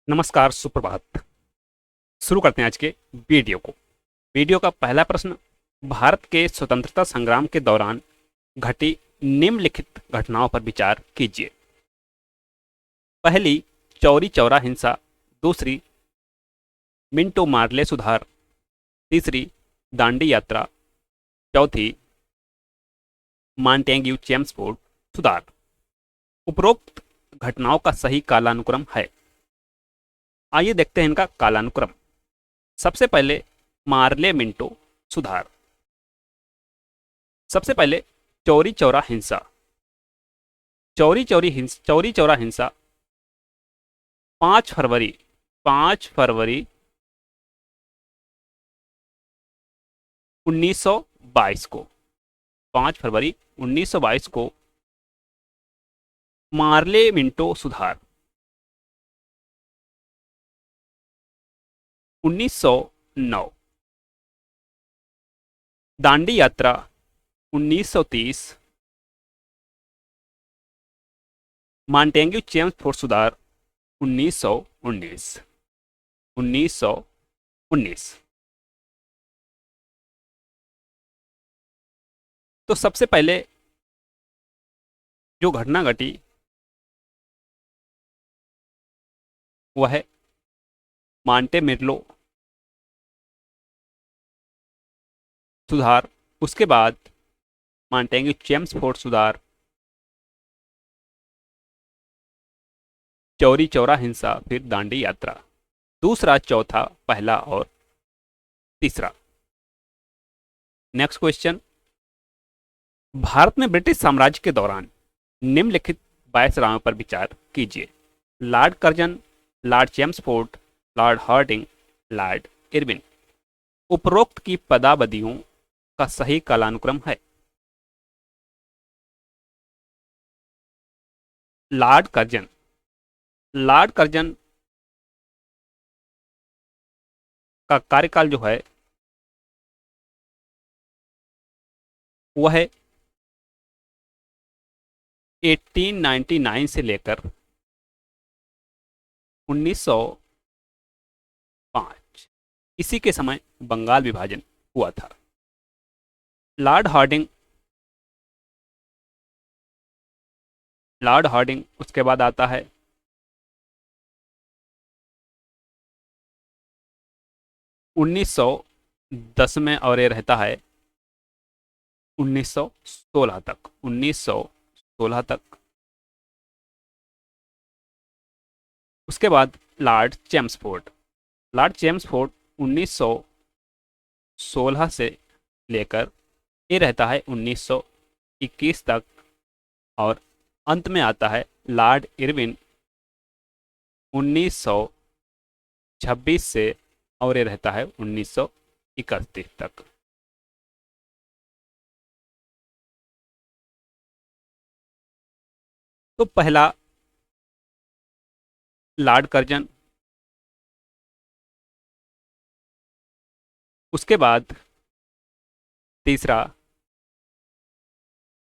नमस्कार, सुप्रभात। शुरू करते हैं आज के वीडियो को। वीडियो का पहला प्रश्न, भारत के स्वतंत्रता संग्राम के दौरान घटी निम्नलिखित घटनाओं पर विचार कीजिए। पहली, चौरी चौरा हिंसा। दूसरी, मिंटो मार्ले सुधार। तीसरी, दांडी यात्रा। चौथी, मॉन्टेग्यू चेम्सफोर्ड सुधार। उपरोक्त घटनाओं का सही कालानुक्रम है। आइए देखते हैं इनका कालानुक्रम। सबसे पहले मार्ले मिंटो सुधार। सबसे पहले चौरी चौरा हिंसा। चौरी चौरा हिंसा 5 फरवरी 1922 को 5 फरवरी 1922 को मार्ले मिंटो सुधार। 1909 दांडी यात्रा। 1930 मॉन्टेग्यू चेम्सफोर्ड सुधार। 1919 1919। तो सबसे पहले जो घटना घटी वह है मांटे मिर्लो सुधार। उसके बाद मॉन्टेग्यू चेम्सफोर्ड सुधार, चौरी चौरा हिंसा, फिर दांडी यात्रा। दूसरा, चौथा, पहला और तीसरा। नेक्स्ट क्वेश्चन, भारत में ब्रिटिश साम्राज्य के दौरान निम्नलिखित वायसरायों पर विचार कीजिए। Lord Curzon, Lord Chelmsford, Lord Hardinge, Lord Irwin. उपरोक्त की पदावधियों का सही कालानुक्रम है। Lord Curzon. लॉर्ड कर्जन का कार्यकाल जो है वह है 1899 से लेकर 1905। इसी के समय बंगाल विभाजन हुआ था। Lord Hardinge. लॉर्ड हार्डिंग उसके बाद आता है 1910 में, और ये रहता है 1916 तक। 1916 तक। उसके बाद लॉर्ड चेम्सफोर्ड। लॉर्ड चेम्सफोर्ड 1916 से लेकर ये रहता है 1921 तक। और अंत में आता है लॉर्ड इरविन 1926 से, और ये रहता है 1931 तक। तो पहला लॉर्ड कर्जन, उसके बाद तीसरा,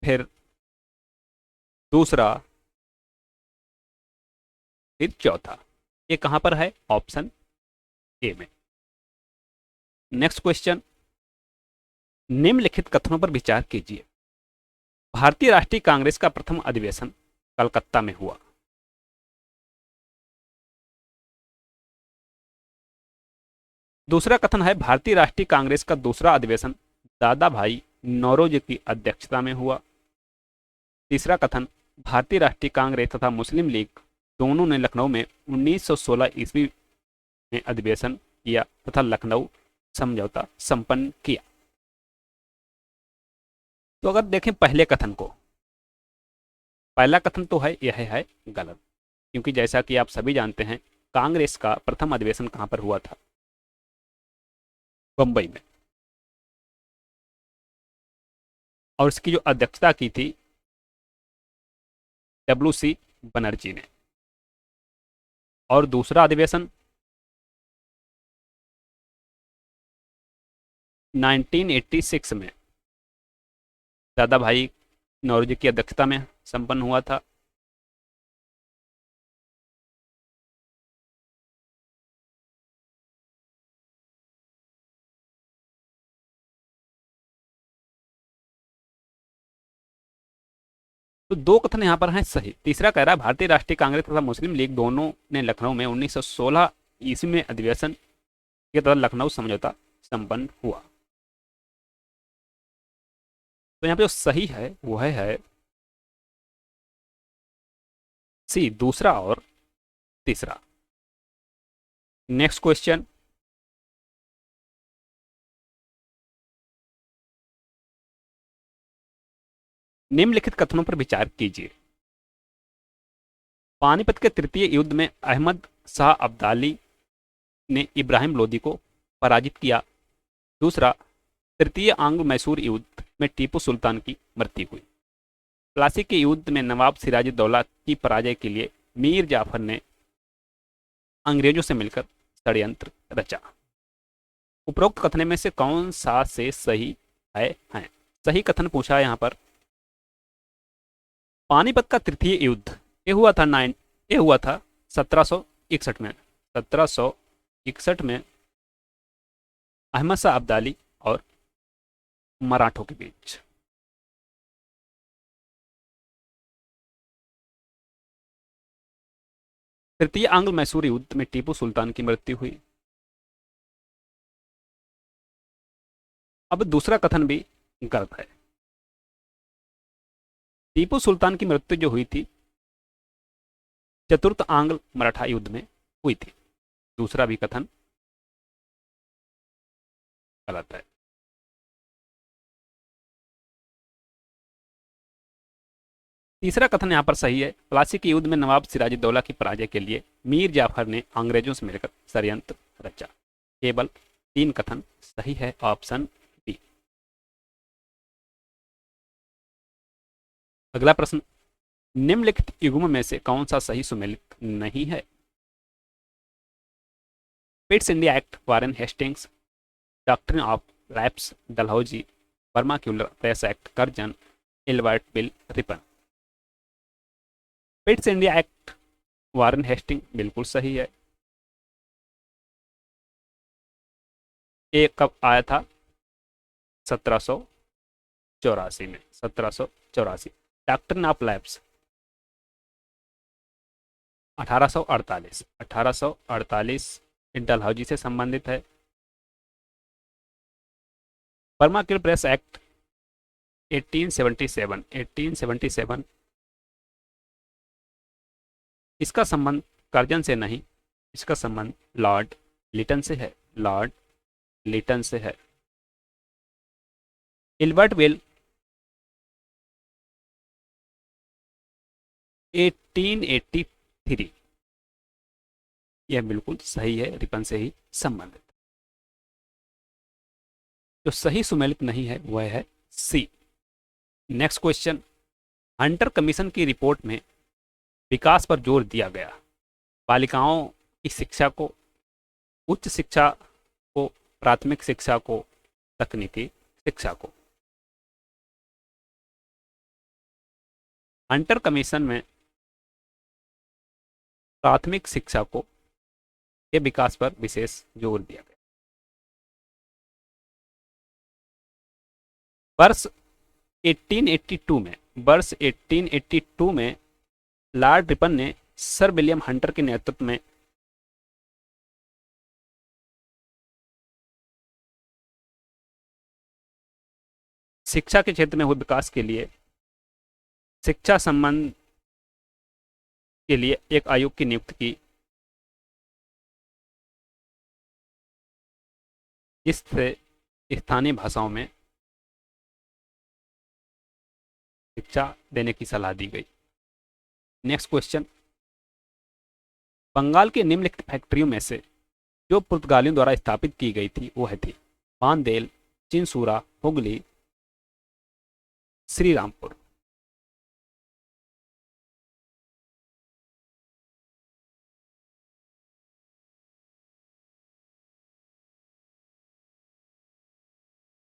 फिर दूसरा, फिर चौथा। ये कहां पर है? ऑप्शन ए में। नेक्स्ट क्वेश्चन, निम्नलिखित कथनों पर विचार कीजिए। भारतीय राष्ट्रीय कांग्रेस का प्रथम अधिवेशन कलकत्ता में हुआ। दूसरा कथन है भारतीय राष्ट्रीय कांग्रेस का दूसरा अधिवेशन दादा भाई नौरोजी की अध्यक्षता में हुआ। तीसरा कथन, भारतीय राष्ट्रीय कांग्रेस तथा मुस्लिम लीग दोनों ने लखनऊ में 1916 ईस्वी में अधिवेशन किया तथा लखनऊ समझौता संपन्न किया। तो अगर देखें पहले कथन को, पहला कथन तो है यह है गलत, क्योंकि जैसा कि आप सभी जानते हैं कांग्रेस का प्रथम अधिवेशन कहां पर हुआ था? बंबई में। और इसकी जो अध्यक्षता की थी डब्ल्यू सी बनर्जी ने। और दूसरा अधिवेशन 1986 में दादा भाई नौरोजी की अध्यक्षता में संपन्न हुआ था। तो दो कथन यहाँ पर हैं सही। तीसरा कह रहा है भारतीय राष्ट्रीय कांग्रेस तथा मुस्लिम लीग दोनों ने लखनऊ में 1916 ईस्वी में अधिवेशन के तहत लखनऊ समझौता संपन्न हुआ। तो यहाँ पे जो सही है वो है सी, दूसरा और तीसरा। नेक्स्ट क्वेश्चन, निम्नलिखित कथनों पर विचार कीजिए। पानीपत के तृतीय युद्ध में अहमद शाह अब्दाली ने इब्राहिम लोदी को पराजित किया। दूसरा, तृतीय आंग्ल मैसूर युद्ध में टीपू सुल्तान की मृत्यु हुई। प्लासी के युद्ध में नवाब सिराजुद्दौला की पराजय के लिए मीर जाफर ने अंग्रेजों से मिलकर षड्यंत्र रचा। उपरोक्त कथन में से कौन सा से सही है? सही कथन पूछा है यहाँ पर। पानीपत का तृतीय युद्ध ये हुआ था 1761 में। 1761 में अहमद शाह अब्दाली और मराठों के बीच। तृतीय आंग्ल मैसूर युद्ध में टीपू सुल्तान की मृत्यु हुई। अब दूसरा कथन भी गलत है। टीपू सुल्तान की मृत्यु जो हुई थी चतुर्थ आंग्ल मराठा युद्ध में हुई थी। दूसरा भी कथन गलत है। तीसरा कथन यहां पर सही है। प्लासी के युद्ध में नवाब सिराजुद्दौला की पराजय के लिए मीर जाफर ने अंग्रेजों से मिलकर षड्यंत्र रचा। केवल 3 कथन सही है, ऑप्शन बी। अगला प्रश्न, निम्नलिखित युग्म में से कौन सा सही सुमेलित नहीं है? Pitt's India act, Warren Hastings, doctrine of lapse, Dalhousie, vernacular press act, Curzon, Ilbert bill, Ripon. Pitt's India act, Warren Hastings बिल्कुल सही है। ये कब आया था? 1784 में। 1784। Doctrine of lapse 1848। 1848 डलहौजी से संबंधित है। वर्माक्युलर प्रेस एक्ट 1877। 1877 इसका संबंध कर्जन से नहीं, इसका संबंध लॉर्ड लिटन से है। लॉर्ड लिटन से है। एल्बर्ट बिल 1883, यह बिल्कुल सही है, रिपन से ही संबंधित। जो सही सुमेलित नहीं है वह है सी। नेक्स्ट क्वेश्चन, हंटर कमीशन की रिपोर्ट में विकास पर जोर दिया गया। बालिकाओं की शिक्षा को, उच्च शिक्षा को, प्राथमिक शिक्षा को, तकनीकी शिक्षा को। हंटर कमीशन में प्राथमिक शिक्षा को के विकास पर विशेष जोर दिया गया। वर्ष 1882 में लॉर्ड रिपन ने सर विलियम हंटर के नेतृत्व में शिक्षा के क्षेत्र में हुए विकास के लिए शिक्षा संबंध के लिए एक आयोग की नियुक्ति की, जिससे स्थानीय भाषाओं में शिक्षा देने की सलाह दी गई। नेक्स्ट क्वेश्चन, बंगाल के निम्नलिखित फैक्ट्रियों में से जो पुर्तगालियों द्वारा स्थापित की गई थी वह थी बांदेल, चिंसूरा, हुगली, श्रीरामपुर।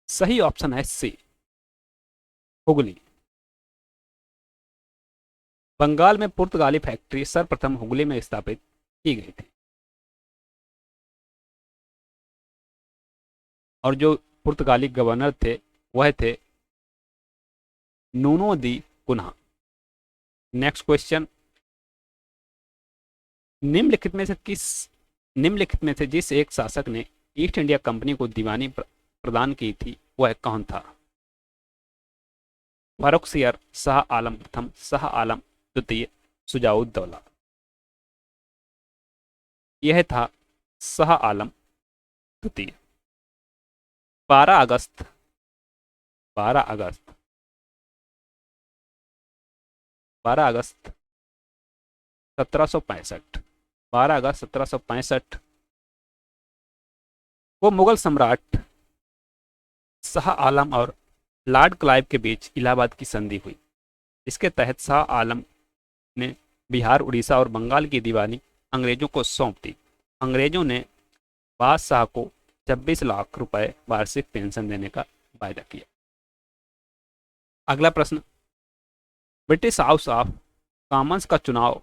सही ऑप्शन है सी, हुगली। बंगाल में पुर्तगाली फैक्ट्री सर्वप्रथम हुगली में स्थापित की गई थी। और जो पुर्तगाली गवर्नर थे वह थे नूनो दी कुन्हा। नेक्स्ट क्वेश्चन, निम्नलिखित में से जिस एक शासक ने ईस्ट इंडिया कंपनी को दीवानी प्रदान की थी वह कौन था? फारुखसियर, शाह आलम प्रथम, शाह आलम द्वितीय, शुजाउद्दौला। यह था शाह आलम द्वितीय। 12 अगस्त 12 अगस्त 12 अगस्त 1765, 12 अगस्त 1765 को मुगल सम्राट शाह आलम और लॉर्ड क्लाइव के बीच इलाहाबाद की संधि हुई। इसके तहत शाह आलम ने बिहार, उड़ीसा और बंगाल की दीवानी अंग्रेजों को सौंप दी। अंग्रेजों ने बादशाह को 26 लाख रुपए वार्षिक पेंशन देने का वायदा किया। अगला प्रश्न, ब्रिटिश हाउस ऑफ कॉमन्स का चुनाव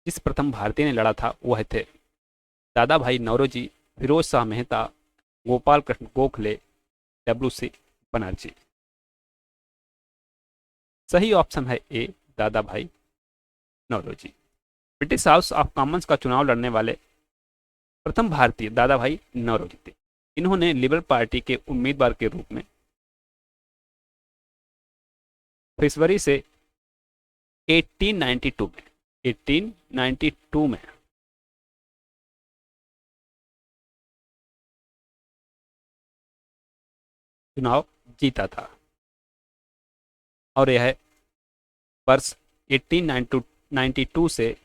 जिस प्रथम भारतीय ने लड़ा था वह थे दादा भाई नौरोजी, फिरोज शाह मेहता, गोपाल कृष्ण गोखले, डब्ल्यू.सी. बनर्जी। सही ऑप्शन है A, Dadabhai Naoroji. British House of Commons का चुनाव लड़ने वाले प्रथम भारतीय दादा भाई नौरोजी थे। इन्होंने लिबरल पार्टी के उम्मीदवार के रूप में फरवरी से 1892 में चुनाव जीता था और यह वर्ष 1892 से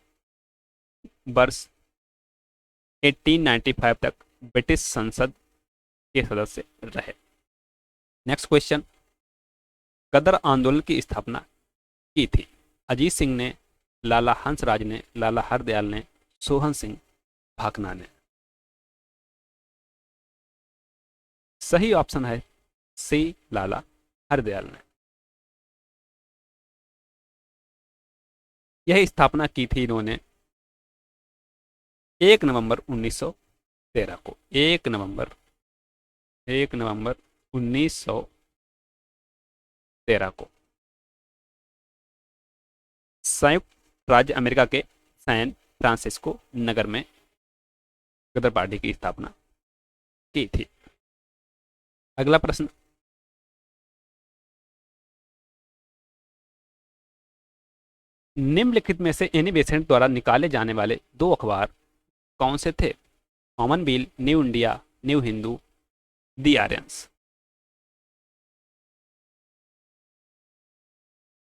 वर्ष 1895 तक ब्रिटिश संसद के सदस्य रहे। नेक्स्ट क्वेश्चन, गदर आंदोलन की स्थापना की थी? अजीत सिंह ने, लाला हंसराज ने, लाला हरदयाल ने, सोहन सिंह भाकना ने। सही ऑप्शन है सी, लाला हरदयाल ने। यह स्थापना की थी इन्होंने 1 नवंबर 1913 को। 1 नवंबर 1913 को संयुक्त राज्य अमेरिका के सैन फ्रांसिस्को नगर में गदर पार्टी की स्थापना की थी। अगला प्रश्न, निम्नलिखित में से एनी बेसेंट द्वारा निकाले जाने वाले 2 अखबार कौन से थे? Common weal, new India, new Hindu, the Aryans.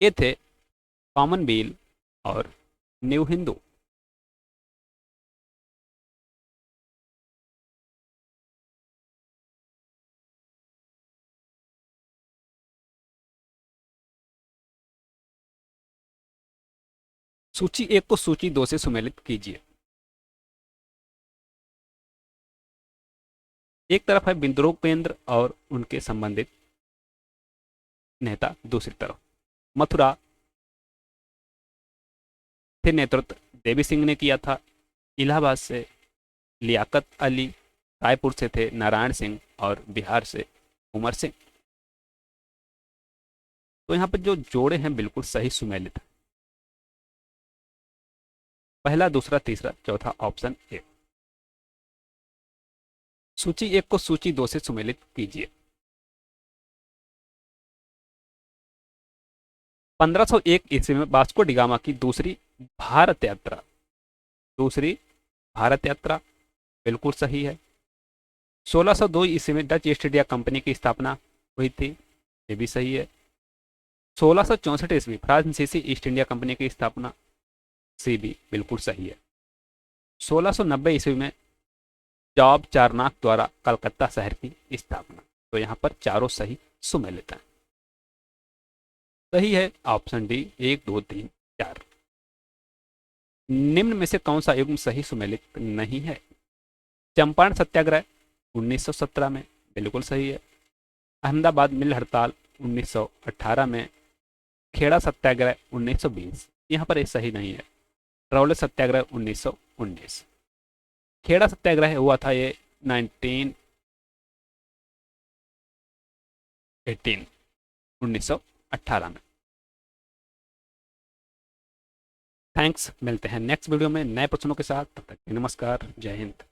ये थे कॉमन बिल और न्यू हिंदू। सूची 1 को सूची 2 से सुमेलित कीजिए। एक तरफ है बिंद्रोपेंद्र और उनके संबंधित नेता, दूसरी तरफ मथुरा थे नेतृत्व देवी सिंह ने किया था। इलाहाबाद से लियाकत अली, रायपुर से थे नारायण सिंह और बिहार से उमर सिंह। तो यहाँ पर जो जोड़े हैं बिल्कुल सही सुमेलित है। पहला, दूसरा, तीसरा, चौथा ऑप्शन ए। सूची 1 को सूची 2 से सुमेलित कीजिए। 1501 ईस्वी में वास्को डिगामा की दूसरी भारत यात्रा बिल्कुल सही है। 1602 ईस्वी में डच ईस्ट इंडिया कंपनी की स्थापना हुई थी, ये भी सही है। 1664 ईस्वी फ्रांसीसी ईस्ट इंडिया कंपनी की स्थापना, सी भी बिल्कुल सही है। 1690 ईस्वी में जॉब चारनाक द्वारा कलकत्ता शहर की स्थापना। तो यहाँ पर चारों सही सुमेलित हैं। सही है ऑप्शन डी, 1, 2, 3, 4। निम्न में से कौन सा युग्म सही सुमेलित नहीं है? चंपारण सत्याग्रह 1917 में, बिल्कुल सही है। अहमदाबाद मिल हड़ताल 1918 में। खेड़ा सत्याग्रह 1920, यहाँ पर ये सही नहीं है। रौले सत्याग्रह 1919। खेड़ा सत्याग्रह हुआ था ये 1918 में। थैंक्स, मिलते हैं नेक्स्ट वीडियो में नए प्रश्नों के साथ। तब तक नमस्कार, जय हिंद।